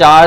4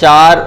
4